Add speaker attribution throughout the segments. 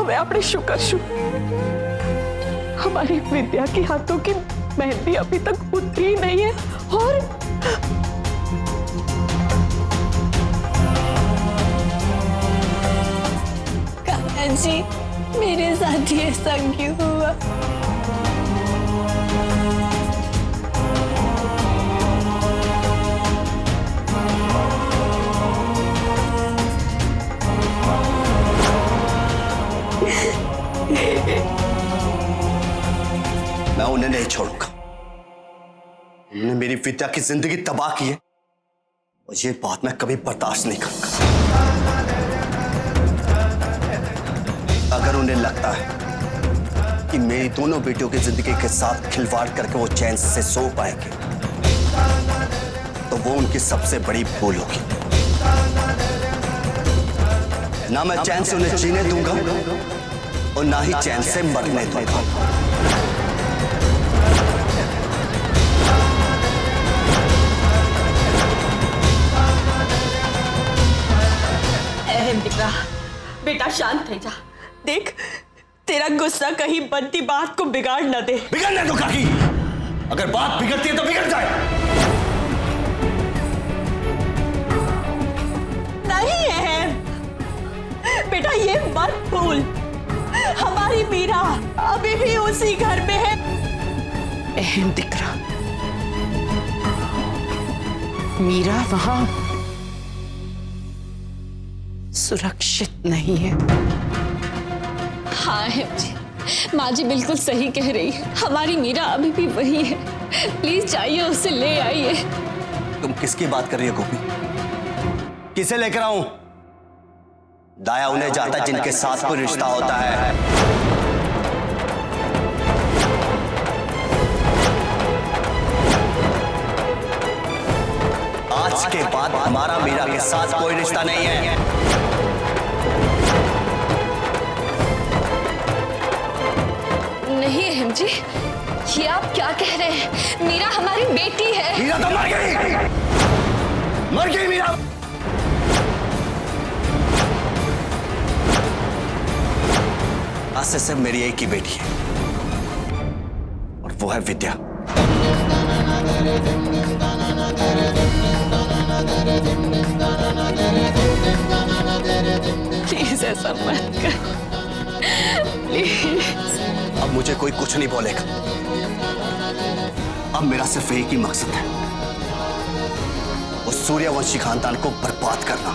Speaker 1: હવે આપણે શું કરશું? हमारी विद्या के हाथों की मेहंदी अभी तक उतरी नहीं है और
Speaker 2: कान्हा जी, मेरे साथ ये सब क्यों हुआ?
Speaker 3: मैं उन्हें नहीं छोड़ूंगा। उन्होंने मेरी विद्या की जिंदगी तबाह की है और ये बात मैं कभी बर्दाश्त नहीं करूंगा। अगर उन्हें लगता है कि मेरी दोनों बेटियों की जिंदगी के साथ खिलवाड़ करके वो चैन से सो पाएंगे, तो वो उनकी सबसे बड़ी भूल होगी। ना मैं चैन से उन्हें जीने दूंगा और ना ही चैन से मरने दूंगा।
Speaker 1: दिकरा, बेटा शांत हो जा। देख, तेरा गुस्सा कहीं बनती बात को बिगाड़ न दे।
Speaker 3: बिगड़ने दो काकी। अगर बात बिगड़ती है तो बिगड़ जाए।
Speaker 1: नहीं है बेटा, ये मत भूल, हमारी मीरा अभी भी उसी घर में है। अहम दिकरा, मीरा वहां सुरक्षित नहीं है।
Speaker 2: हाँ है जी, माँ जी बिल्कुल सही कह रही है। हमारी मीरा अभी भी वही है। प्लीज जाइए, उसे ले आइए।
Speaker 3: तुम किसकी बात कर रही हो गोपी? किसे लेकर आऊं? दाया उन्हें जाता जिनके साथ कोई रिश्ता होता है। आज के बाद हमारा मीरा के साथ कोई रिश्ता नहीं है।
Speaker 2: नहीं अहम जी, ये आप क्या कह रहे हैं? मीरा हमारी बेटी है।
Speaker 3: मीरा तो मर गई। मर गई मीरा। आज से सिर्फ मेरी एक ही बेटी है और वो है विद्या।
Speaker 1: प्लीज ऐसा मत कर, प्लीज।
Speaker 3: अब मुझे कोई कुछ नहीं बोलेगा। अब मेरा सिर्फ एक ही मकसद है, उस सूर्यवंशी खानदान को बर्बाद करना।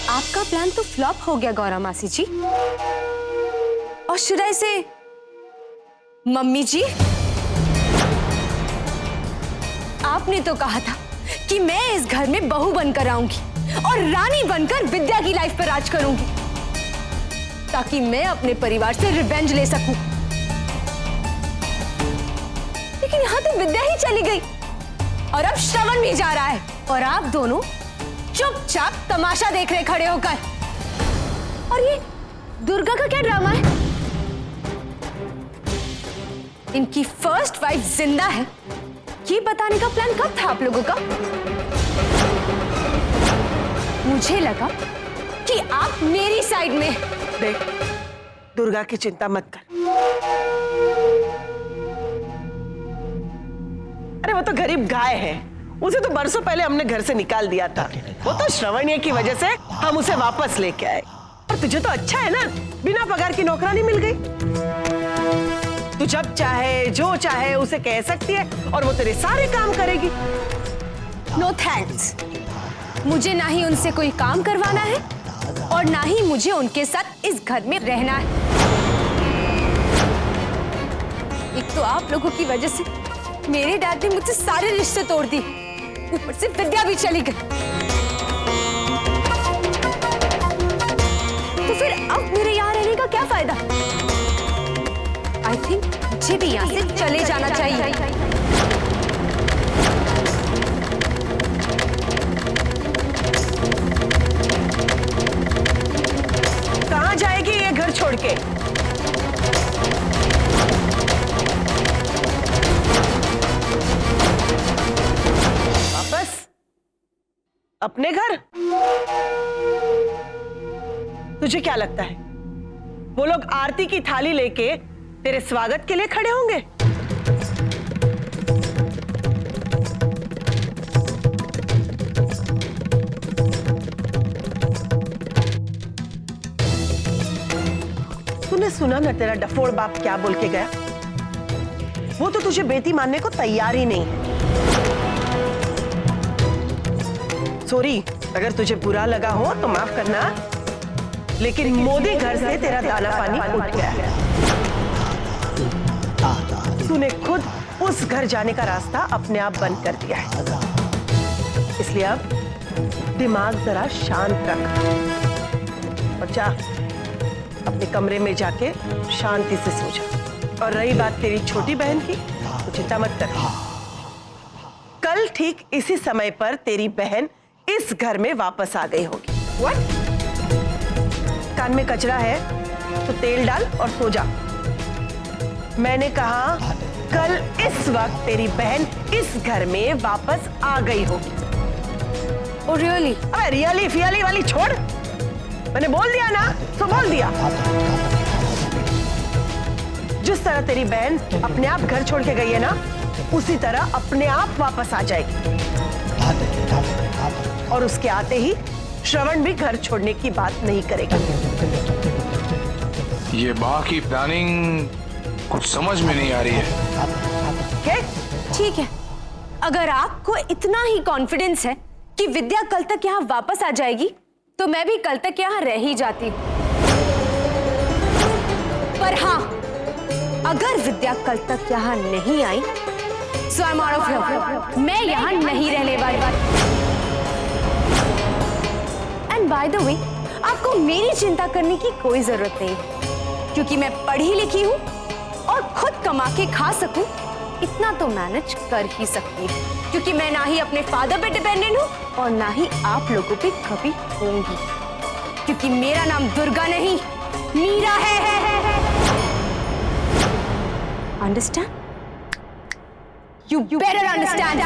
Speaker 4: आपका प्लान तो फ्लॉप हो गया गौरा मासी जी। और शुरू से मम्मी जी, आपने तो कहा था कि मैं इस घर में बहू बनकर आऊंगी और रानी बनकर विद्या की लाइफ पर राज करूंगी, ताकि मैं अपने परिवार से रिवेंज ले सकूं। लेकिन यहां तो विद्या ही चली गई और अब श्रवण भी जा रहा है और आप दोनों चुपचाप तमाशा देख रहे खड़े होकर। और ये दुर्गा का क्या ड्रामा है? इनकी फर्स्ट वाइफ जिंदा है, ये बताने का प्लान कब था आप लोगों का? मुझे लगा कि आप मेरी साइड में।
Speaker 5: देख, दुर्गा की चिंता मत कर। अरे वो तो गरीब गाय है, उसे तो बरसों पहले हमने घर से निकाल दिया था। वो तो श्रवणीय की वजह से हम उसे वापस लेके आए। और तुझे तो अच्छा है ना, बिना पगार की नौकरानी मिल गई। तू जब चाहे जो चाहे उसे कह सकती है और वो तेरे सारे काम करेगी।
Speaker 4: नो थैंक्स, मुझे ना ही उनसे कोई काम करवाना है और ना ही मुझे उनके साथ इस घर में रहना है। एक तो आप लोगों की वजह से मेरे डैड ने मुझसे सारे रिश्ते तोड़ दिए, ऊपर से विद्या भी चली गई। तो फिर अब मेरे यहाँ रहने का क्या फायदा? आई थिंक मुझे भी यहाँ से चले जाना चाहिए।
Speaker 5: कहाँ जाएगी ये घर छोड़ के? वापस अपने घर? तुझे क्या लगता है वो लोग आरती की थाली लेके तेरे स्वागत के लिए खड़े होंगे? तूने सुना ना तेरा डफोड़ बाप क्या बोल के गया? वो तो तुझे बेटी मानने को तैयार ही नहीं है। सॉरी, अगर तुझे बुरा लगा हो तो माफ करना, लेकिन मोदी घर से तेरा दाना पानी उठ गया है। तूने खुद उस घर जाने का रास्ता अपने आप बंद कर दिया है, इसलिए अब दिमाग जरा शांत रख और जा अपने कमरे में जाके शांति से सो जा। और रही बात तेरी छोटी बहन की, तो चिंता मत कर, कल ठीक इसी समय पर तेरी बहन इस घर में वापस आ गई होगी। What? कान में कचरा है तो तेल डाल और सो जा। मैंने कहा कल इस वक्त तेरी बहन इस घर में वापस आ गई होगी।
Speaker 4: Oh really?
Speaker 5: अबे रियली फियली वाली छोड़, मैंने बोल दिया ना तो बोल दिया। जिस तरह तेरी बहन अपने आप घर छोड़ के गई है ना, उसी तरह अपने आप वापस आ जाएगी। और उसके आते ही श्रवण भी घर छोड़ने की बात नहीं करेगा।
Speaker 6: ये बा की प्लानिंग कुछ समझ में नहीं आ रही है।
Speaker 5: क्या?
Speaker 4: ठीक है, अगर आपको इतना ही कॉन्फिडेंस है कि विद्या कल तक यहाँ वापस आ जाएगी, तो मैं भी कल तक यहाँ रह ही जाती हूँ। पर हाँ, अगर विद्या कल तक यहाँ नहीं आई, so I'm out of here. मैं यहाँ नहीं रहने वाली। And by the way, आपको मेरी चिंता करने की कोई जरूरत नहीं, क्योंकि मैं पढ़ी लिखी हूँ और खुद कमा के खा सकूं, इतना तो मैनेज कर ही सकती हूँ, क्योंकि मैं ना ही अपने फादर पे डिपेंडेंट हूँ और ना ही आप लोगों पे कभी होंगी, क्योंकि मेरा नाम दुर्गा नहीं मीरा है। अंडरस्टैंड? You better understand.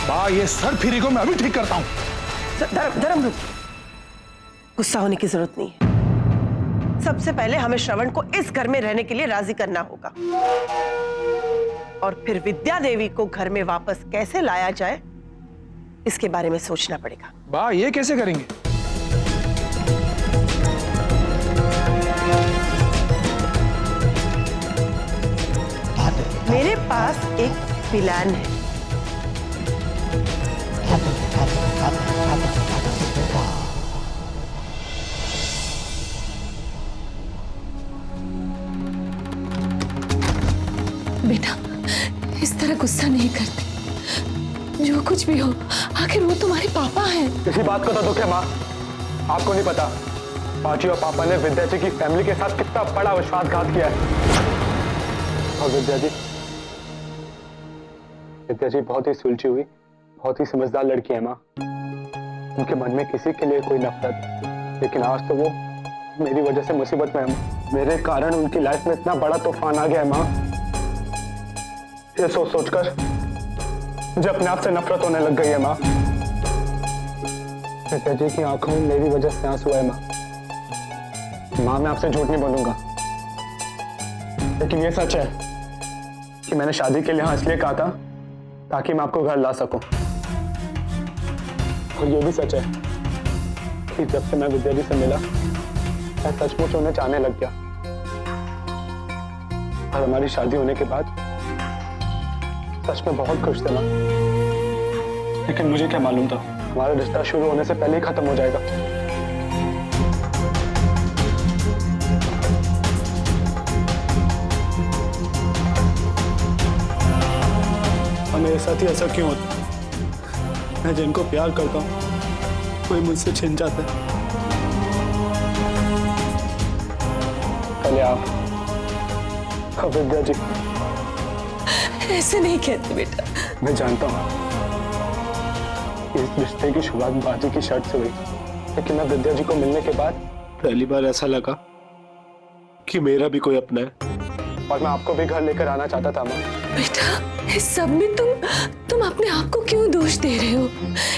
Speaker 6: बा ये सर फिरी को मैं अभी ठीक करता हूँ।
Speaker 5: धर्म रुक, गुस्सा होने की जरूरत नहीं है। सबसे पहले हमें श्रवण को इस घर में रहने के लिए राजी करना होगा, और फिर विद्या देवी को घर में वापस कैसे लाया जाए, इसके बारे में सोचना पड़ेगा।
Speaker 6: बा ये कैसे करेंगे?
Speaker 5: मेरे पास एक प्लान है।
Speaker 2: बेटा, इस तरह गुस्सा नहीं करते। जो कुछ भी हो, आखिर वो तुम्हारे पापा हैं।
Speaker 7: इसी बात को तो दुख है माँ, आपको नहीं पता पाची और पापा ने विद्या जी की फैमिली के साथ कितना बड़ा विश्वासघात किया है। और विद्या जी बहुत ही सुलझी हुई, बहुत ही समझदार लड़की है माँ। उनके मन में किसी के लिए कोई नफरत, लेकिन आज तो वो मेरी वजह से मुसीबत में है। मेरे कारण उनकी लाइफ में इतना बड़ा तूफान आ गया है माँ। ये सोचकर मुझे अपने आप से नफरत होने लग गई है माँ। विद्या जी की आंखों में मेरी वजह से आंसू है माँ। मैं आपसे झूठ नहीं बोलूंगा, लेकिन ये सच है कि मैंने शादी के लिए हाँ इसलिए कहा था ताकि मैं आपको घर ला सकूं। और ये भी सच है कि जब से मैं विद्या जी से मिला, मैं सचमुच उन्हें चाहने लग गया। और हमारी शादी होने के बाद सच में बहुत खुश थे ना। लेकिन मुझे क्या मालूम था हमारा रिश्ता शुरू होने से पहले ही खत्म हो जाएगा। मेरे साथ ही ऐसा क्यों होता? मैं जिनको प्यार करता हूँ कोई मुझसे छिन जाता है। पहले आप विद्या जी,
Speaker 1: ऐसे नहीं कहते बेटा।
Speaker 7: मैं जानता हूँ इस रिश्ते की शुरुआत बाजी की शर्त से हुई, लेकिन मैं विद्या जी को मिलने के बाद पहली बार ऐसा लगा कि मेरा भी कोई अपना है और मैं आपको भी घर लेकर आना चाहता था। माँ
Speaker 1: बेटा इस सब में तुम अपने आप को क्यों दोष दे रहे हो?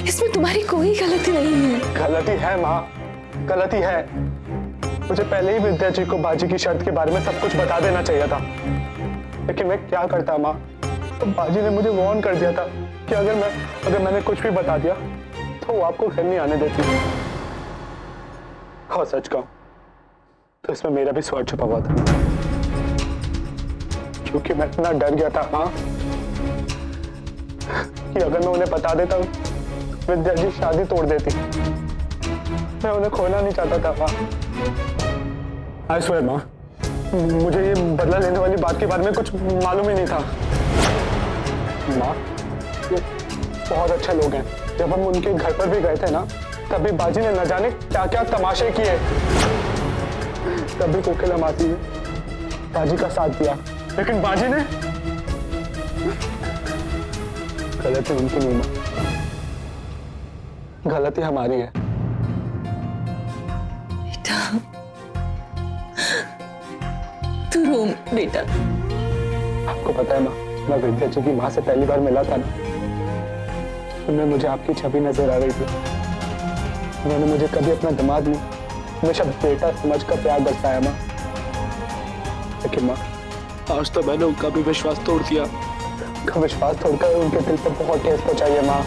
Speaker 1: इसमें तुम्हारी कोई गलती नहीं है।
Speaker 7: गलती है माँ, गलती है। मुझे पहले ही विद्या जी को बाजी की शर्त के बारे में सब कुछ बता देना चाहिए था, लेकिन मैं क्या करता माँ। तो बाजी ने मुझे वार्न कर दिया था कि अगर मैंने कुछ भी बता दिया तो वो आपको घर नहीं आने देती। और सच कहूं तो इसमें मेरा भी स्वार्थ छुपा हुआ था, क्योंकि मैं इतना डर गया था माँ कि अगर मैं उन्हें बता देता विद्या जी शादी तोड़ देती। मैं उन्हें खोना नहीं चाहता था माँ। आई स्वेयर माँ, मुझे ये बदला लेने वाली बात के बारे में कुछ मालूम ही नहीं था। माँ ये बहुत अच्छे लोग हैं। जब हम उनके घर पर भी गए थे ना, तभी बाजी ने न जाने क्या क्या तमाशे किए। तभी कोकिला मासी ने बाजी का साथ दिया, लेकिन बाजी ने गलती उनकी नहीं माँ, गलती हमारी है।
Speaker 1: बेटा तू रो बेटा।
Speaker 7: आपको पता है माँ, मैं विद्या जी की माँ से पहली बार मिला था ना, उनमें मुझे आपकी छवि नजर आ रही थी। उन्होंने मुझे कभी अपना दिमाग नहीं, हमेशा बेटा समझकर प्यार बरसाया माँ। लेकिन माँ आज तो मैंने उनका भी विश्वास तोड़ दिया। उनका विश्वास तोड़कर उनके दिल पर बहुत ठेस पहुंचाई है माँ।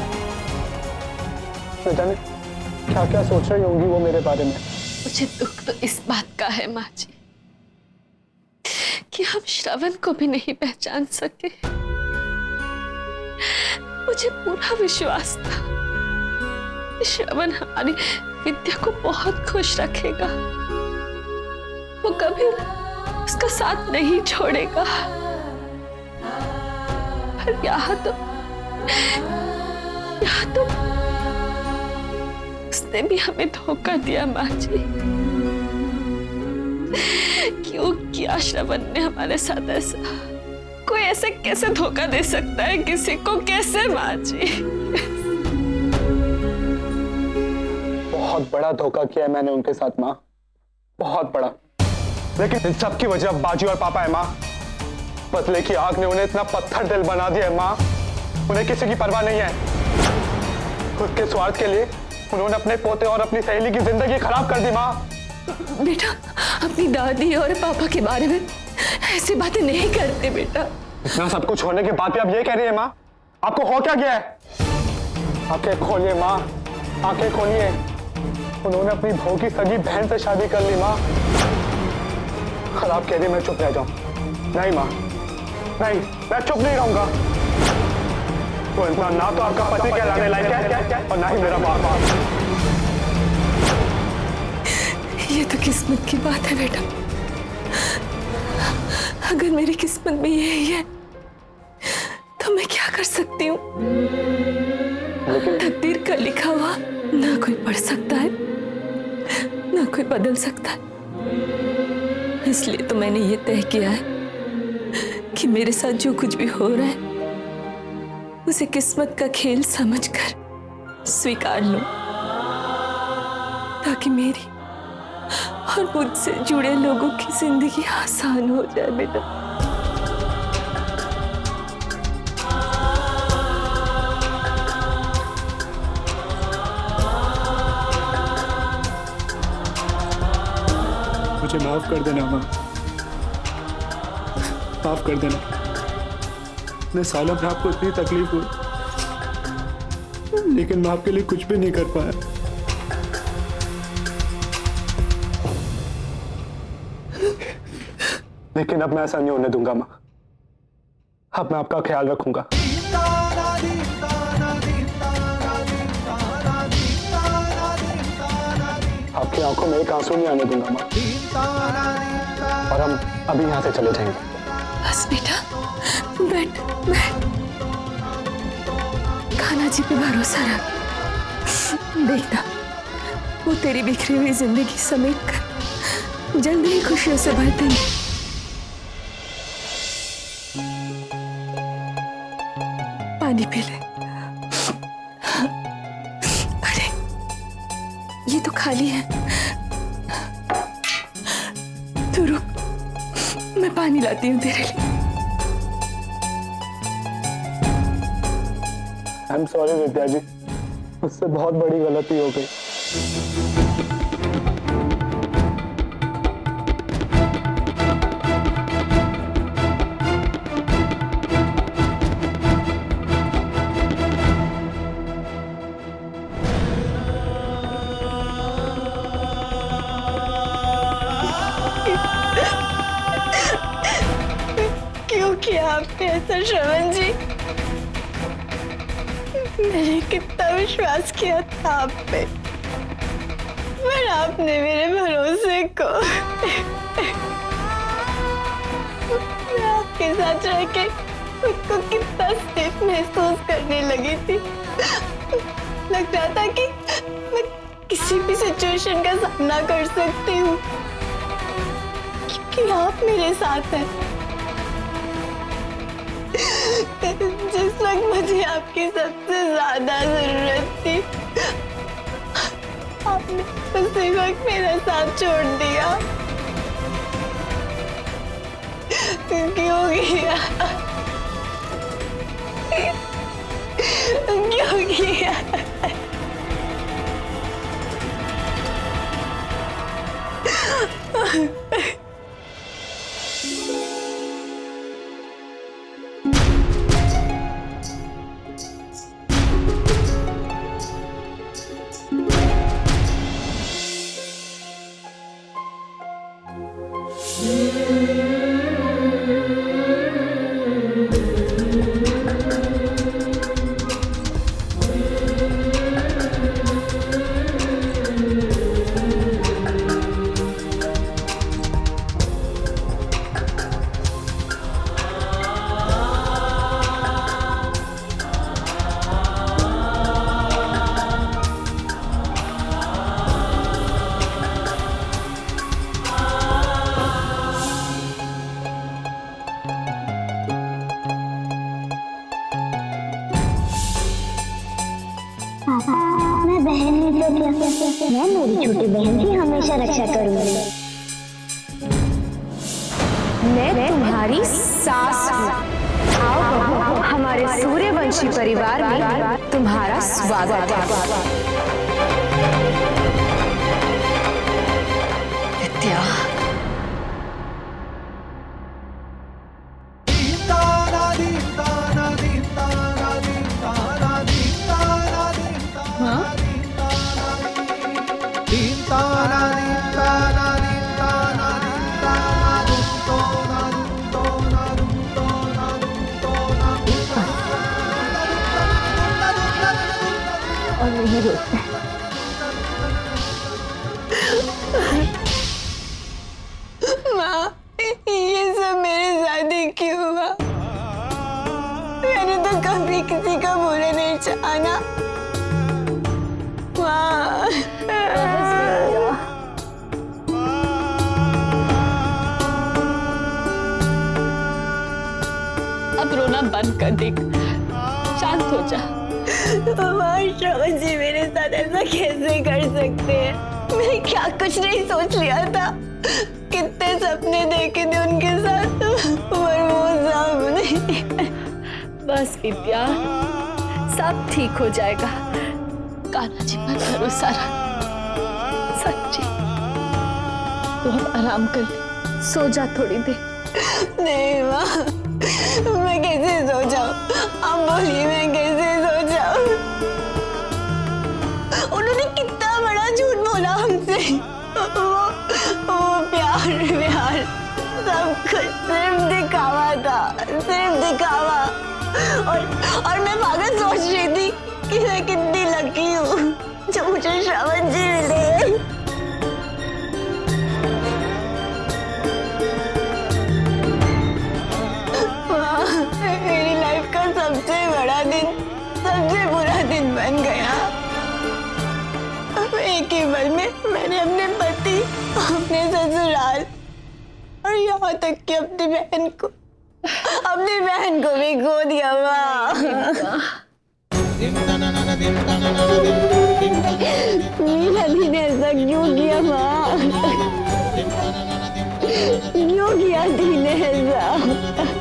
Speaker 7: न जाने क्या क्या सोच रही होंगी वो मेरे बारे में।
Speaker 2: मुझे दुख तो इस बात का है माँ जी कि हम श्रवण को भी नहीं पहचान सके। मुझे पूरा विश्वास था कि श्रवण हमारी विद्या को बहुत खुश रखेगा, वो कभी उसका साथ नहीं छोड़ेगा। पर यहाँ तो उसने भी हमें धोखा दिया माँ जी। क्यों किया श्रवण ने हमारे साथ ऐसा? कोई ऐसे कैसे धोखा दे सकता है किसी को? कैसे माँ जी?
Speaker 7: बहुत बड़ा धोखा किया है मैंने उनके साथ माँ, बहुत बड़ा। लेकिन इन सब की वजह बाजी और पापा है माँ। बदले की आग ने उन्हें इतना पत्थर दिल बना दिया है माँ। उन्हें किसी की परवाह नहीं है। खुद के स्वार्थ के लिए उन्होंने अपने पोते और अपनी सहेली की जिंदगी खराब कर दी माँ।
Speaker 1: बेटा अपनी दादी और पापा के बारे में ऐसी बातें नहीं करते बेटा।
Speaker 7: इतना सब कुछ होने के बाद भी आप ये कह रही है माँ? आपको हो क्या गया है? आंखें खोलिए माँ, आंखें खोलिए। उन्होंने अपनी बहू की सगी बहन से शादी कर ली माँ। और आप कह रही मैं चुप रह जाऊं? नहीं माँ, नहीं, मैं चुप नहीं रहूंगा। तो इंसान ना तो आपका पति कहलाने लायक है और ना ही मेरा बाप।
Speaker 1: ये तो किस्मत की बात है बेटा। अगर मेरी किस्मत में यही है तो मैं क्या कर सकती हूँ? तकदीर का लिखा हुआ ना कोई पढ़ सकता है ना कोई बदल सकता है। इसलिए तो मैंने ये तय किया है कि मेरे साथ जो कुछ भी हो रहा है उसे किस्मत का खेल समझकर स्वीकार लूं, ताकि मेरी और मुझसे जुड़े लोगों की जिंदगी आसान हो जाए बेटा।
Speaker 7: मुझे माफ कर देना माँ, माफ कर देना। इतने सालों में आपको इतनी तकलीफ हुई, लेकिन मैं आपके लिए कुछ भी नहीं कर पाया। लेकिन अब मैं ऐसा नहीं होने दूंगा माँ। अब मैं आपका ख्याल रखूंगा। आपकी आंखों में एक आंसू नहीं आने दूंगा माँ। और हम अभी यहाँ से चले जाएंगे।
Speaker 1: बस बेटा बैठ बैठ। खाना जी पे भरोसा रख। देखना वो तेरी बिखरी हुई जिंदगी समेट कर जल्दी ही खुशियों से भर देंगे। पानी पी ले। अरे ये तो खाली है। तू रुक, मैं पानी लाती हूँ तेरे लिए।
Speaker 7: आई एम सॉरी विद्या जी, मुझसे बहुत बड़ी गलती हो गई।
Speaker 2: क्यों किया आपने ऐसा श्रवण जी? मैंने कितना विश्वास किया था आप पे, पर आपने मेरे भरोसे को मैं आपके साथ रह के खुद को कितना सेफ महसूस करने लगी थी। लग रहा था कि मैं किसी भी सिचुएशन का सामना कर सकती हूँ क्योंकि आप मेरे साथ हैं। जिस वक्त मुझे आपकी सबसे ज्यादा जरूरत थी, आपने उसी वक्त मेरा साथ छोड़ दिया। क्यों किया? क्यों किया?
Speaker 8: मैं बहन नहीं तो क्या, मैं मेरी छोटी बहन की हमेशा रक्षा करूंगी।
Speaker 4: मैं तुम्हारी सास हूँ। आओ बहू, हमारे सूर्यवंशी परिवार में तुम्हारा स्वागत है।
Speaker 2: विद्या,
Speaker 8: और नहीं रोकता।
Speaker 2: माँ, ये सब मेरे साथ ही क्यों हुआ? मैंने तो कभी किसी का बुरा नहीं चाहा ना। माँ, अब रोना बंद कर दे, शांत हो जा। श्रवण जी मेरे साथ ऐसा कैसे कर सकते हैं? मैं क्या कुछ नहीं सोच लिया था, कितने सपने देखे थे उनके साथ, पर वो सब नहीं। बस विद्या, सब ठीक हो जाएगा। कान्हा जी पर भरोसा रख, सच्ची। तो अब आराम कर ले, सो जा थोड़ी देर। नहीं माँ, मैं कैसे सो जाऊं? आप बोलिए, मैं कैसे सो जाऊं? उन्होंने कितना बड़ा झूठ बोला हमसे। वो प्यार सब कुछ सिर्फ दिखावा था, सिर्फ दिखावा। और मैं पागल सोच रही थी कि मैं कितनी लकी हूँ जो मुझे श्रवण जी मिले। मेरी लाइफ का सबसे बड़ा दिन, सबसे बुरा दिन बन गया। एक ही पल में मैंने अपने पति, अपने ससुराल और यहाँ तक कि अपनी बहन को, अपने
Speaker 4: मेरी बहन को भी खो दिया माँ। मीरा दी ने ऐसा क्यों किया माँ? क्यों किया दी ने ऐसा?